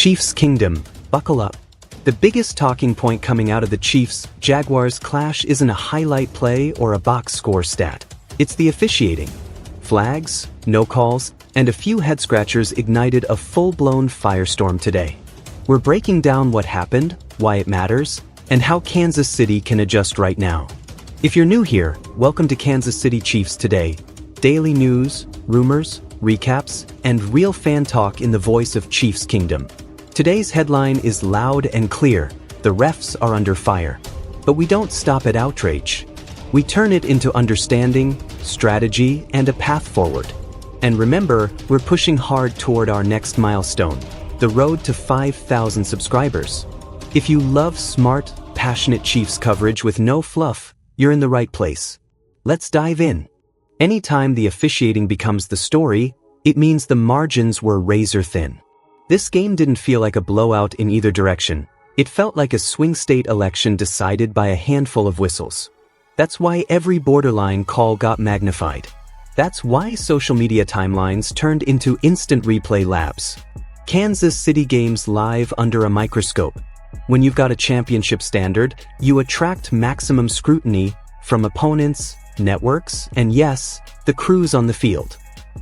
Chiefs Kingdom, buckle up. The biggest talking point coming out of the Chiefs-Jaguars clash isn't a highlight play or a box score stat. It's the officiating. Flags, no calls, and a few head-scratchers ignited a full-blown firestorm today. We're breaking down what happened, why it matters, and how Kansas City can adjust right now. If you're new here, welcome to Kansas City Chiefs Today. Daily news, rumors, recaps, and real fan talk in the voice of Chiefs Kingdom. Today's headline is loud and clear: the refs are under fire. But we don't stop at outrage. We turn it into understanding, strategy, and a path forward. And remember, we're pushing hard toward our next milestone, the road to 5,000 subscribers. If you love smart, passionate Chiefs coverage with no fluff, you're in the right place. Let's dive in. Anytime the officiating becomes the story, it means the margins were razor thin. This game didn't feel like a blowout in either direction. It felt like a swing state election decided by a handful of whistles. That's why every borderline call got magnified. That's why social media timelines turned into instant replay labs. Kansas City games live under a microscope. When you've got a championship standard, you attract maximum scrutiny from opponents, networks, and yes, the crews on the field.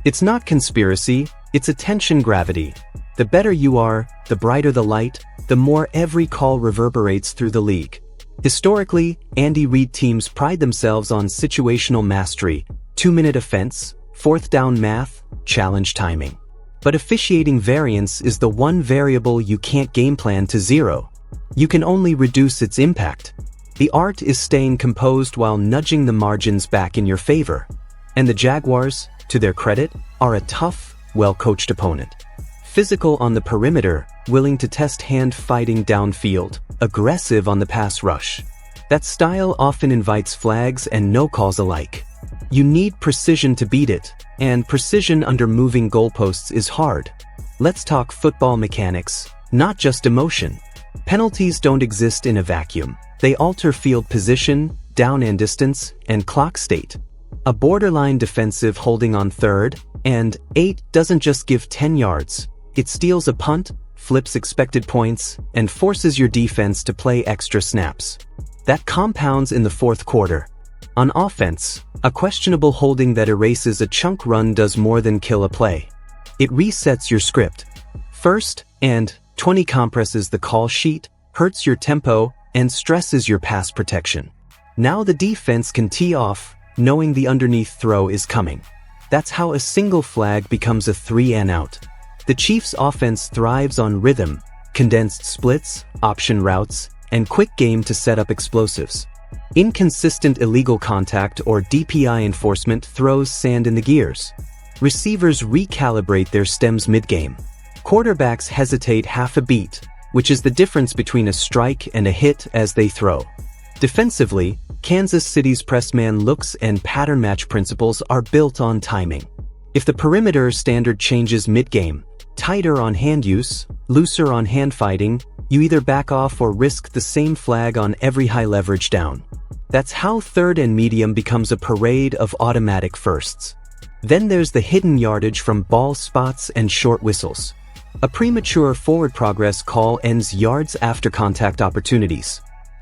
It's not conspiracy, it's attention gravity. The better you are, the brighter the light, the more every call reverberates through the league. Historically, Andy Reid teams pride themselves on situational mastery, 2-minute offense, fourth down math, challenge timing. But officiating variance is the one variable you can't game plan to zero. You can only reduce its impact. The art is staying composed while nudging the margins back in your favor. And the Jaguars, to their credit, are a tough, well-coached opponent. Physical on the perimeter, willing to test hand fighting downfield, aggressive on the pass rush. That style often invites flags and no calls alike. You need precision to beat it, and precision under moving goalposts is hard. Let's talk football mechanics, not just emotion. Penalties don't exist in a vacuum. They alter field position, down and distance, and clock state. A borderline defensive holding on 3rd and 8 doesn't just give 10 yards. It steals a punt, flips expected points, and forces your defense to play extra snaps. That compounds in the 4th quarter. On offense, a questionable holding that erases a chunk run does more than kill a play. It resets your script. 1st and 20 compresses the call sheet, hurts your tempo, and stresses your pass protection. Now the defense can tee off, knowing the underneath throw is coming. That's how a single flag becomes a 3 and out. The Chiefs' offense thrives on rhythm, condensed splits, option routes, and quick game to set up explosives. Inconsistent illegal contact or DPI enforcement throws sand in the gears. Receivers recalibrate their stems mid-game. Quarterbacks hesitate half a beat, which is the difference between a strike and a hit as they throw. Defensively, Kansas City's press man looks and pattern match principles are built on timing. If the perimeter standard changes mid-game, tighter on hand use, looser on hand fighting, you either back off or risk the same flag on every high leverage down. That's how 3rd and medium becomes a parade of automatic firsts. Then there's the hidden yardage from ball spots and short whistles. A premature forward progress call ends yards after contact opportunities.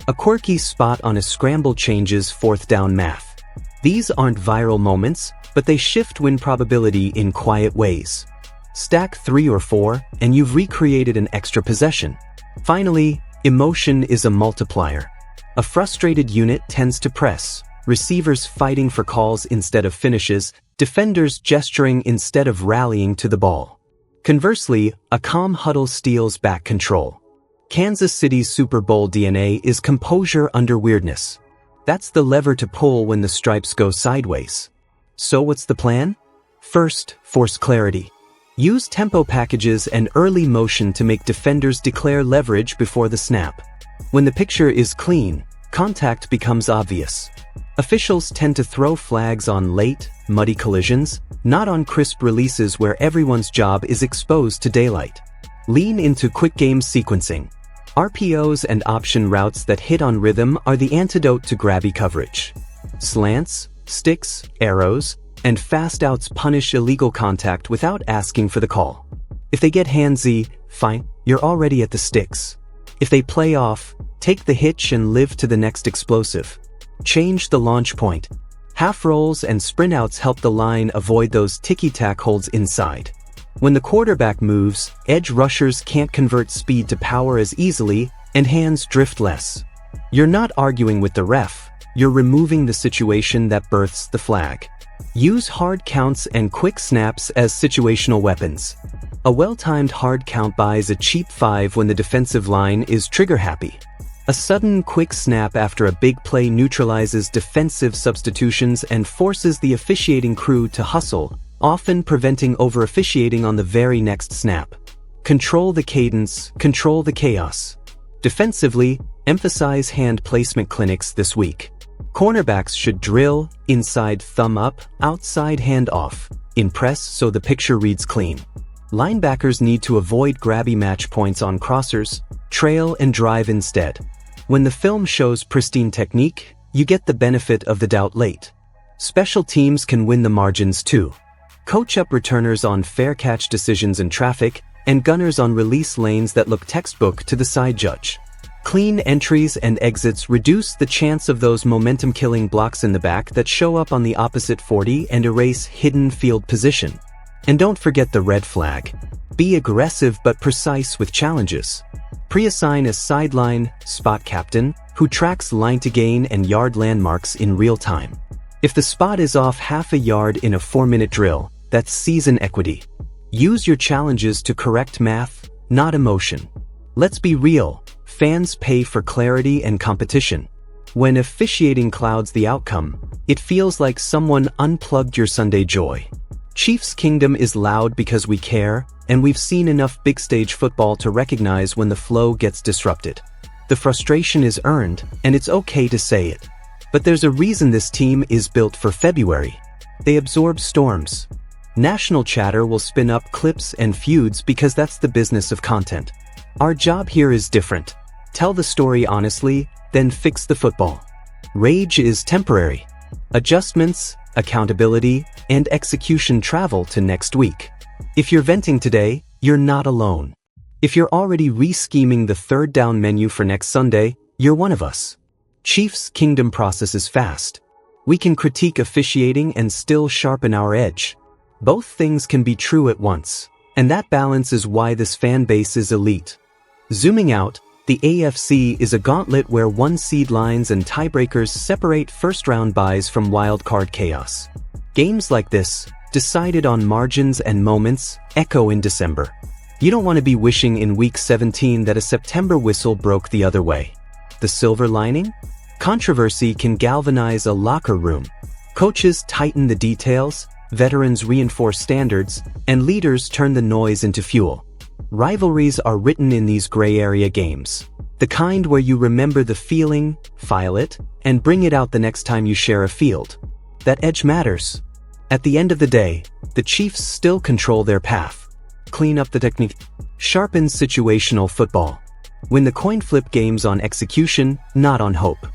A quirky spot on a scramble changes 4th down math. These aren't viral moments, but they shift win probability in quiet ways. Stack 3 or 4, and you've recreated an extra possession. Finally, emotion is a multiplier. A frustrated unit tends to press, receivers fighting for calls instead of finishes, defenders gesturing instead of rallying to the ball. Conversely, a calm huddle steals back control. Kansas City's Super Bowl DNA is composure under weirdness. That's the lever to pull when the stripes go sideways. So what's the plan? First, force clarity. Use tempo packages and early motion to make defenders declare leverage before the snap. When the picture is clean, contact becomes obvious. Officials tend to throw flags on late, muddy collisions, not on crisp releases where everyone's job is exposed to daylight. Lean into quick game sequencing. RPOs and option routes that hit on rhythm are the antidote to grabby coverage. Slants, sticks, arrows, and fast outs punish illegal contact without asking for the call. If they get handsy, fine, you're already at the sticks. If they play off, take the hitch and live to the next explosive. Change the launch point. Half rolls and sprint outs help the line avoid those ticky-tack holds inside. When the quarterback moves, edge rushers can't convert speed to power as easily, and hands drift less. You're not arguing with the ref, you're removing the situation that births the flag. Use hard counts and quick snaps as situational weapons. A well-timed hard count buys a cheap 5 when the defensive line is trigger-happy. A sudden, quick snap after a big play neutralizes defensive substitutions and forces the officiating crew to hustle, often preventing over-officiating on the very next snap. Control the cadence, control the chaos. Defensively, emphasize hand placement clinics this week. Cornerbacks should drill, inside thumb up, outside hand off, in press so the picture reads clean. Linebackers need to avoid grabby match points on crossers, trail and drive instead. When the film shows pristine technique, you get the benefit of the doubt late. Special teams can win the margins too. Coach up returners on fair catch decisions in traffic, and gunners on release lanes that look textbook to the side judge. Clean entries and exits reduce the chance of those momentum-killing blocks in the back that show up on the opposite 40 and erase hidden field position. And don't forget the red flag. Be aggressive but precise with challenges. Pre-assign a sideline spot captain who tracks line to gain and yard landmarks in real time. If the spot is off half a yard in a 4-minute drill, that's season equity. Use your challenges to correct math, not emotion. Let's be real, fans pay for clarity and competition. When officiating clouds the outcome, it feels like someone unplugged your Sunday joy. Chiefs Kingdom is loud because we care, and we've seen enough big-stage football to recognize when the flow gets disrupted. The frustration is earned, and it's okay to say it. But there's a reason this team is built for February. They absorb storms. National chatter will spin up clips and feuds because that's the business of content. Our job here is different. Tell the story honestly, then fix the football. Rage is temporary. Adjustments, accountability, and execution travel to next week. If you're venting today, you're not alone. If you're already re-scheming the third down menu for next Sunday, you're one of us. Chiefs Kingdom process is fast. We can critique officiating and still sharpen our edge. Both things can be true at once, and that balance is why this fan base is elite. Zooming out, the AFC is a gauntlet where one-seed lines and tiebreakers separate first-round byes from wild-card chaos. Games like this, decided on margins and moments, echo in December. You don't want to be wishing in Week 17 that a September whistle broke the other way. The silver lining? Controversy can galvanize a locker room. Coaches tighten the details, veterans reinforce standards, and leaders turn the noise into fuel. Rivalries are written in these gray area games. The kind where you remember the feeling, file it, and bring it out the next time you share a field. That edge matters. At the end of the day, the Chiefs still control their path. Clean up the technique. Sharpen situational football. Win the coin flip games on execution, not on hope.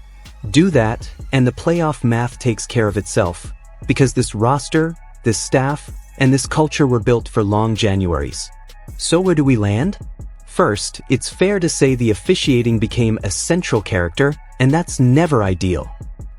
Do that, and the playoff math takes care of itself. Because this roster, this staff, and this culture were built for long Januaries. So where do we land? First, it's fair to say the officiating became a central character, and that's never ideal.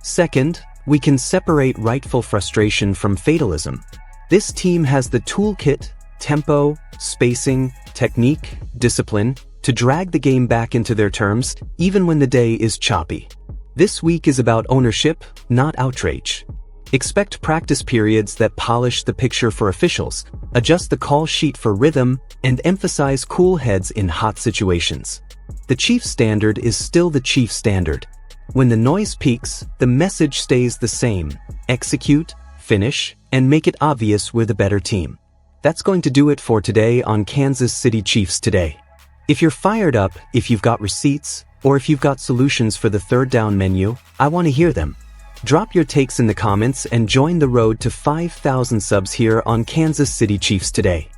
Second, we can separate rightful frustration from fatalism. This team has the toolkit, tempo, spacing, technique, discipline, to drag the game back into their terms, even when the day is choppy. This week is about ownership, not outrage. Expect practice periods that polish the picture for officials, adjust the call sheet for rhythm, and emphasize cool heads in hot situations. The Chiefs standard is still the Chiefs standard. When the noise peaks, the message stays the same. Execute, finish, and make it obvious we're the better team. That's going to do it for today on Kansas City Chiefs Today. If you're fired up, if you've got receipts, or if you've got solutions for the third down menu, I want to hear them. Drop your takes in the comments and join the road to 5,000 subs here on Kansas City Chiefs Today.